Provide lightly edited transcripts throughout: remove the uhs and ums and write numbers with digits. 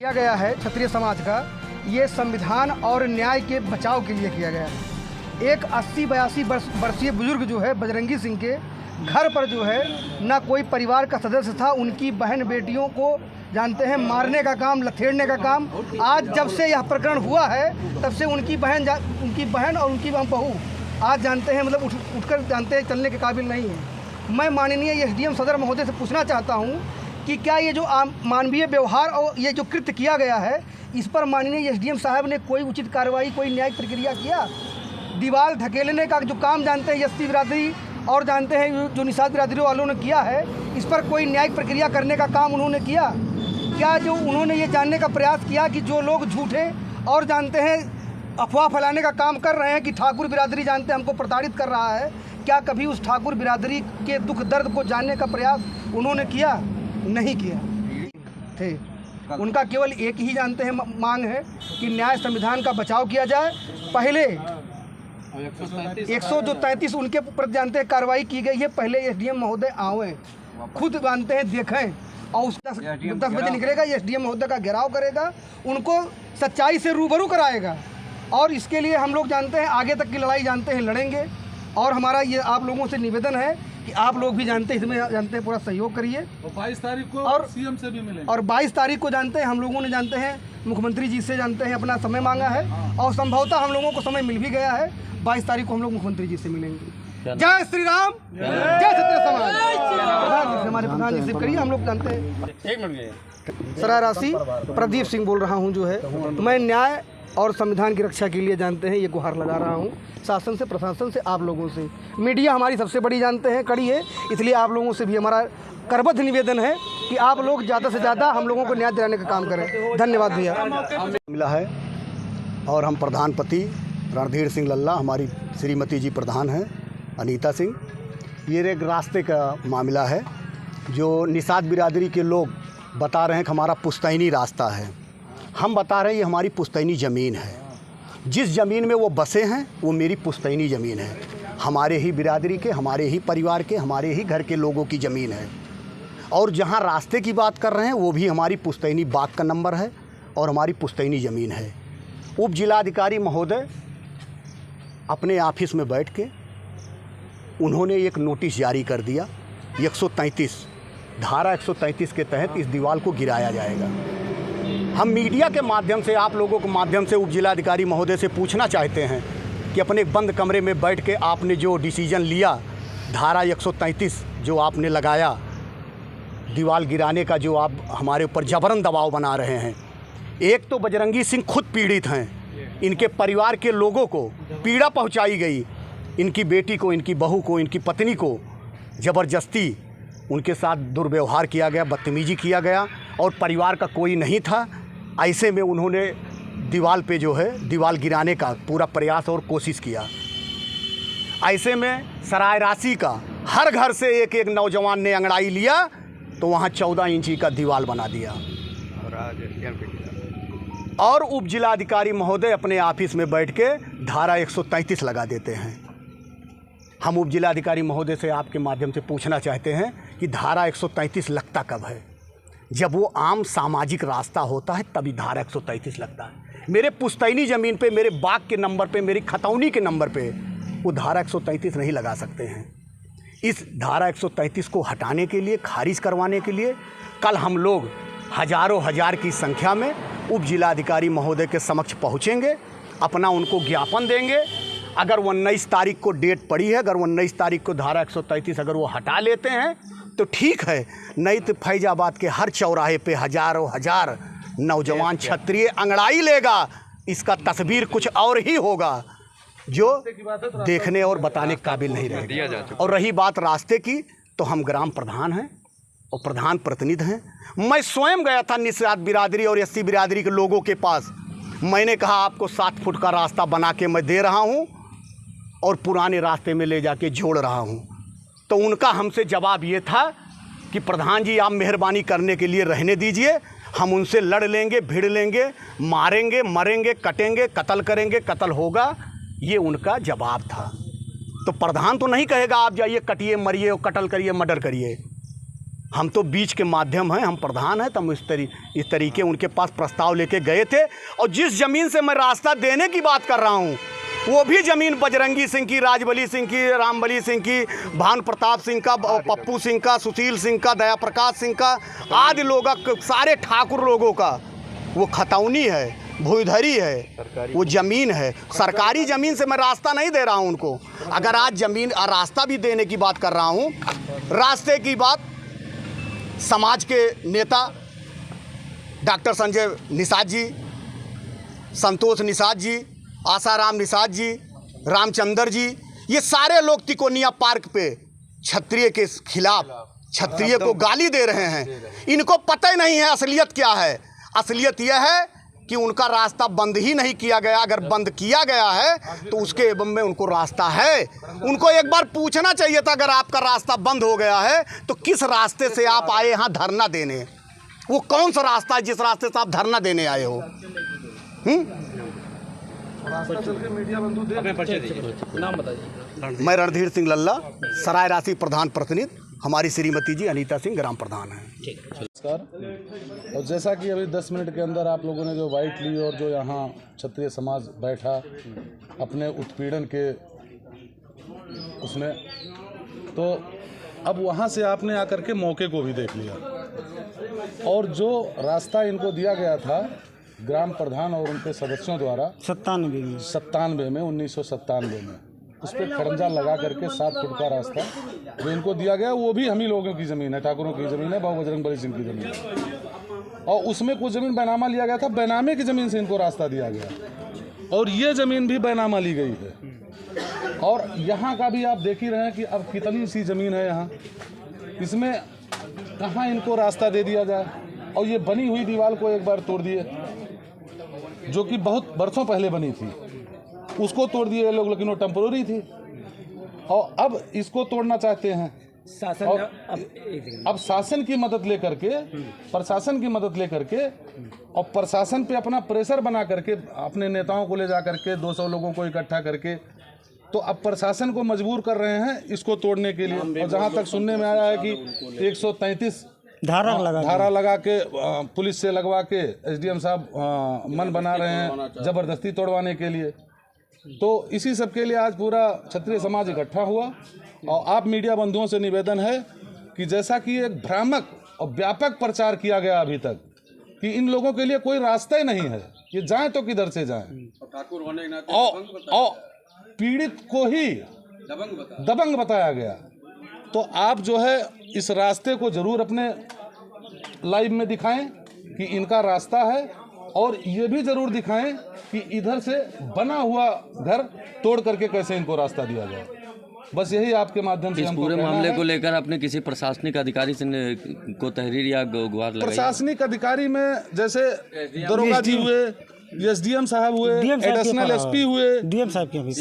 किया गया है क्षत्रिय समाज का, ये संविधान और न्याय के बचाव के लिए किया गया है। एक 80-82 वर्षीय बुजुर्ग जो है बजरंगी सिंह के घर पर जो है ना कोई परिवार का सदस्य था, उनकी बहन बेटियों को जानते हैं मारने का काम, लथेड़ने का काम। आज जब से यह प्रकरण हुआ है तब से उनकी बहन और उनकी बहू आज जानते हैं मतलब उठकर जानते हैं चलने के काबिल नहीं है। मैं माननीय एसडीएम सदर महोदय से पूछना चाहता हूँ कि क्या ये जो मानवीय व्यवहार और ये जो कृत्य किया गया है, इस पर माननीय एसडीएम साहब ने कोई उचित कार्रवाई, कोई न्यायिक प्रक्रिया किया? दीवार धकेलने का जो काम जानते हैं एसटी बिरादरी और जानते हैं जो निषाद बिरादरी वालों ने किया है, इस पर कोई न्यायिक प्रक्रिया करने का काम उन्होंने किया? क्या जो उन्होंने ये जानने का प्रयास किया कि जो लोग झूठे और जानते हैं अफवाह फैलाने का काम कर रहे हैं कि ठाकुर बिरादरी जानते हैं हमको प्रताड़ित कर रहा है, क्या कभी उस ठाकुर बिरादरी के दुख दर्द को जानने का प्रयास उन्होंने किया? नहीं किया थे। उनका केवल एक ही जानते हैं मांग है कि न्याय संविधान का बचाव किया जाए। पहले 133 उनके ऊपर जानते हैं कार्रवाई की गई है, पहले एसडीएम महोदय आए खुद जानते हैं देखें और उस 10 बजे निकलेगा, एसडीएम महोदय का घेराव करेगा, उनको सच्चाई से रूबरू कराएगा। और इसके लिए हम लोग जानते हैं आगे तक की लड़ाई जानते हैं लड़ेंगे। और हमारा ये आप लोगों से निवेदन है कि आप लोग भी जानते हैं इसमें जानते हैं पूरा सहयोग करिए। और 22 तारीख को और सीएम से भी मिलेंगे। और 22 तारीख को जानते हैं हम लोगों ने जानते हैं मुख्यमंत्री जी से जानते हैं अपना समय मांगा है और संभवतः हम लोगों को समय मिल भी गया है। 22 तारीख को हम लोग मुख्यमंत्री जी से मिलेंगे। जय श्री राम, जय क्षत्रिय समाज। हमारे प्रधान जी से करिए, हम लोग जानते हैं। एक मिनट सरारासी प्रदीप सिंह बोल रहा हूँ। जो है मैं न्याय और संविधान की रक्षा के लिए जानते हैं ये गुहार लगा रहा हूँ शासन से, प्रशासन से, आप लोगों से। मीडिया हमारी सबसे बड़ी जानते हैं कड़ी है, इसलिए आप लोगों से भी हमारा करबद्ध निवेदन है कि आप लोग ज़्यादा से ज़्यादा हम लोगों को न्याय दिलाने का काम करें। धन्यवाद भैया। मिला है और हम प्रधानपति रणधीर सिंह लल्ला, हमारी श्रीमती जी प्रधान हैं अनीता सिंह। ये एक रास्ते का मामला है जो निषाद बिरादरी के लोग बता रहे हैं कि हमारा पुश्तैनी रास्ता है। हम बता रहे हैं ये हमारी पुश्तैनी ज़मीन है। जिस ज़मीन में वो बसे हैं वो मेरी पुश्तैनी ज़मीन है, हमारे ही बिरादरी के, हमारे ही परिवार के, हमारे ही घर के लोगों की ज़मीन है। और जहाँ रास्ते की बात कर रहे हैं वो भी हमारी पुश्तैनी बाग का नंबर है और हमारी पुश्तैनी ज़मीन है। उप जिलाधिकारी महोदय अपने ऑफिस में बैठ के उन्होंने एक नोटिस जारी कर दिया, 133 धारा 133 के तहत इस दीवार को गिराया जाएगा। हम मीडिया के माध्यम से, आप लोगों के माध्यम से उप जिलाधिकारी महोदय से पूछना चाहते हैं कि अपने बंद कमरे में बैठ के आपने जो डिसीजन लिया, धारा 133 जो आपने लगाया दीवार गिराने का, जो आप हमारे ऊपर जबरन दबाव बना रहे हैं। एक तो बजरंगी सिंह खुद पीड़ित हैं, इनके परिवार के लोगों को पीड़ा पहुंचाई गई, इनकी बेटी को, इनकी बहू को, इनकी पत्नी को ज़बरदस्ती उनके साथ दुर्व्यवहार किया गया, बदतमीजी किया गया और परिवार का कोई नहीं था। ऐसे में उन्होंने दीवार पे जो है दीवार गिराने का पूरा प्रयास और कोशिश किया। ऐसे में सरायरासी का हर घर से एक एक नौजवान ने अंगड़ाई लिया तो वहाँ 14 इंची का दीवार बना दिया। और उप जिलाधिकारी महोदय अपने ऑफिस में बैठ के धारा 133 लगा देते हैं। हम उप जिलाधिकारी महोदय से आपके माध्यम से पूछना चाहते हैं कि धारा 133 लगता कब है? जब वो आम सामाजिक रास्ता होता है तभी धारा 133 लगता है। मेरे पुश्तैनी ज़मीन पे, मेरे बाग के नंबर पे, मेरी खतौनी के नंबर पे वो धारा 133 नहीं लगा सकते हैं। इस धारा 133 को हटाने के लिए, खारिज करवाने के लिए कल हम लोग हज़ारों हज़ार की संख्या में उप जिलाधिकारी महोदय के समक्ष पहुँचेंगे, अपना उनको ज्ञापन देंगे। अगर 19 तारीख को डेट पड़ी है, अगर 19 तारीख को धारा 133 अगर वो हटा लेते हैं तो ठीक है, नहीं तो फैजाबाद के हर चौराहे पे हज़ारों हज़ार नौजवान क्षत्रिय अंगड़ाई लेगा। इसका तस्वीर कुछ और ही होगा जो देखने और बताने के काबिल नहीं रहेगा। और रही बात रास्ते की, तो हम ग्राम प्रधान हैं और प्रधान प्रतिनिधि हैं। मैं स्वयं गया था निषाद बिरादरी और एससी बिरादरी के लोगों के पास। मैंने कहा आपको 7 फुट का रास्ता बना के मैं दे रहा हूँ और पुराने रास्ते में ले जाके जोड़ रहा हूँ। तो उनका हमसे जवाब ये था कि प्रधान जी आप मेहरबानी करने के लिए रहने दीजिए, हम उनसे लड़ लेंगे, भिड़ लेंगे, मारेंगे, मरेंगे, कटेंगे, कत्ल करेंगे, कत्ल होगा। ये उनका जवाब था। तो प्रधान तो नहीं कहेगा आप जाइए कटिए, मरिए और कत्ल करिए, मर्डर करिए। हम तो बीच के माध्यम हैं, हम प्रधान हैं। तो हम इस तरीके उनके पास प्रस्ताव लेके गए थे। और जिस ज़मीन से मैं रास्ता देने की बात कर रहा हूँ वो भी ज़मीन बजरंगी सिंह की, राजबली सिंह की, रामबली सिंह की, भानु प्रताप सिंह का, पप्पू सिंह का, सुशील सिंह का, दया प्रकाश सिंह का, आदि लोगों का, सारे ठाकुर लोगों का वो खतौनी है, भूधरी है, वो ज़मीन है। सरकारी ज़मीन से मैं रास्ता नहीं दे रहा हूँ उनको। अगर आज ज़मीन रास्ता भी देने की बात कर रहा हूँ, रास्ते की बात समाज के नेता डॉक्टर संजय निषाद जी, संतोष निषाद जी, आसाराम निषाद जी, रामचंद्र जी, ये सारे लोग तिकोनिया पार्क पे क्षत्रिय के खिलाफ, क्षत्रिय को गाली दे रहे हैं। इनको पता ही नहीं है असलियत क्या है। असलियत यह है कि उनका रास्ता बंद ही नहीं किया गया। अगर बंद किया गया है तो उसके एवं में उनको रास्ता है। उनको एक बार पूछना चाहिए था, अगर आपका रास्ता बंद हो गया है तो किस रास्ते से आप आए यहाँ धरना देने? वो कौन सा रास्ता है जिस रास्ते से आप धरना देने आए हो? मैं रणधीर सिंह लल्ला, सराय राशि प्रधान प्रतिनिधि, हमारी श्रीमती जी अनीता सिंह ग्राम प्रधान हैं। नमस्कार। और जैसा कि अभी 10 मिनट के अंदर आप लोगों ने जो बाइट ली और जो यहाँ क्षत्रिय समाज बैठा अपने उत्पीड़न के उसमें, तो अब वहाँ से आपने आकर के मौके को भी देख लिया। और जो रास्ता इनको दिया गया था ग्राम प्रधान और उनके सदस्यों द्वारा 97 में 1997 में उस पर खड़ंजा लगा करके 7 फुट का रास्ता जो इनको दिया गया, वो भी हम ही लोगों की ज़मीन है, ठाकुरों की ज़मीन है, बाबू बजरंगबली सिंह की ज़मीन है। और उसमें कुछ ज़मीन बैनामा लिया गया था, बैनामे की ज़मीन से इनको रास्ता दिया गया और ये ज़मीन भी बैनामा ली गई है। और यहाँ का भी आप देख ही रहे हैं कि अब कितनी सी ज़मीन है यहाँ, इसमें कहाँ इनको रास्ता दे दिया जाए। और ये बनी हुई दीवार को एक बार तोड़ दिए, जो कि बहुत बरसों पहले बनी थी, उसको तोड़ दिए लोग, लेकिन वो टेम्पोररी थी। और अब इसको तोड़ना चाहते हैं शासन। और अब शासन की मदद लेकर के, प्रशासन की मदद लेकर के, और प्रशासन पे अपना प्रेशर बना करके अपने नेताओं को ले जा करके 200 लोगों को इकट्ठा करके, तो अब प्रशासन को मजबूर कर रहे हैं इसको तोड़ने के लिए। और जहाँ तक सुनने में आया है कि 133 धारा लगा के पुलिस से लगवा के एसडीएम साहब मन बना रहे हैं जबरदस्ती तोड़वाने के लिए। तो इसी सब के लिए आज पूरा क्षत्रिय समाज इकट्ठा हुआ। और आप मीडिया बंधुओं से निवेदन है कि जैसा कि एक भ्रामक और व्यापक प्रचार किया गया अभी तक कि इन लोगों के लिए कोई रास्ता ही नहीं है, ये जाएं तो किधर से जाएं, और पीड़ित को ही दबंग बताया गया। तो आप जो है इस रास्ते को जरूर अपने लाइव में दिखाएं कि इनका रास्ता है, और ये भी जरूर दिखाएं कि इधर से बना हुआ घर तोड़ करके कैसे इनको रास्ता दिया जाए। बस यही आपके माध्यम से इस पूरे मामले को लेकर आपने किसी प्रशासनिक अधिकारी से को तहरीर या गुहार लगाई? प्रशासनिक अधिकारी में जैसे दरोगा जी हुए, एसडीएम साहब हुए, एडिशनल एसपी हुए, डीएम साहब के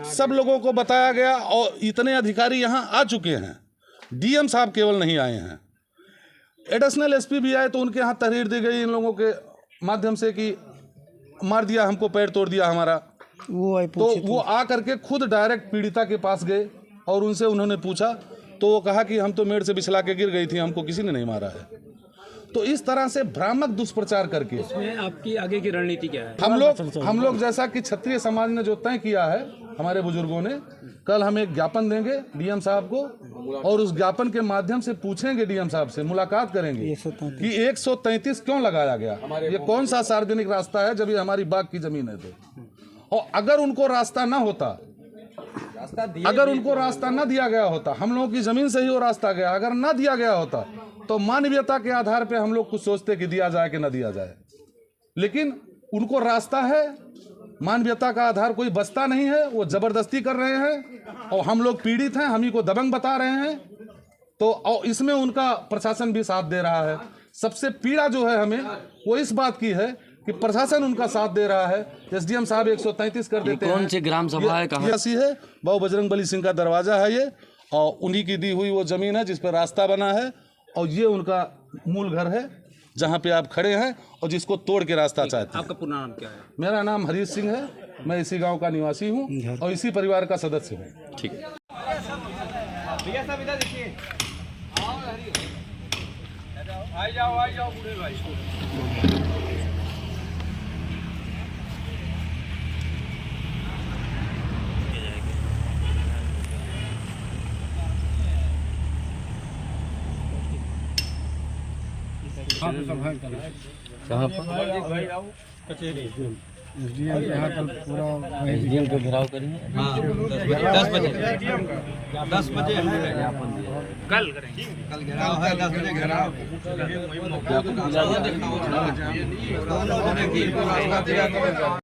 सब लोगों को बताया गया। और इतने अधिकारी यहाँ आ चुके हैं, डीएम साहब केवल नहीं आए हैं, एडिशनल एसपी भी आए, तो उनके यहाँ तहरीर दी गई इन लोगों के माध्यम से कि मार दिया हमको, पैर तोड़ दिया हमारा। तो वो आ करके खुद डायरेक्ट पीड़िता के पास गए और उनसे उन्होंने पूछा, तो वो कहा कि हम तो मेड़ से बिछला के गिर गई थी, हमको किसी ने नहीं मारा है। तो इस तरह से भ्रामक दुष्प्रचार करके इसमें आपकी आगे की रणनीति क्या है? हम लोग जैसा कि क्षत्रिय समाज ने जो तय किया है, हमारे बुजुर्गों ने, कल हम एक ज्ञापन देंगे डीएम साहब को, और उस ज्ञापन के माध्यम से पूछेंगे डीएम साहब से, मुलाकात करेंगे कि 133 क्यों लगाया गया, ये कौन सा सार्वजनिक रास्ता है जब ये हमारी बाग की जमीन है। तो और अगर उनको रास्ता ना होता, अगर उनको रास्ता ना दिया गया होता, हम लोगों की जमीन से ही वो रास्ता गया, अगर ना दिया गया होता तो मानवीयता के आधार पे हम लोग कुछ सोचते कि दिया जाए कि ना दिया जाए। लेकिन उनको रास्ता है, मानवीयता का आधार कोई बचता नहीं है, वो जबरदस्ती कर रहे हैं और हम लोग पीड़ित हैं, हम ही को दबंग बता रहे हैं। तो और इसमें उनका प्रशासन भी साथ दे रहा है। सबसे पीड़ा जो है हमें वो इस बात की है कि प्रशासन उनका साथ दे रहा है। एसडीएम साहब 133 कर देते हैं। कौन सी ग्राम सभा है, कहाँ है? बाबू बजरंगबली सिंह का दरवाजा है ये, और उन्हीं की दी हुई वो जमीन है जिस पर रास्ता बना है, और ये उनका मूल घर है जहाँ पे आप खड़े हैं और जिसको तोड़ के रास्ता चाहते हैं। आपका पूरा नाम क्या है? मेरा नाम हरीश सिंह है, मैं इसी गांव का निवासी हूँ और इसी परिवार का सदस्य हूँ। ठीक है। कहाँ पर एसडीएम को घेराव करेंगे? 10 बजे कल करेंगे। कल घेराव है, 10 बजे घेराव।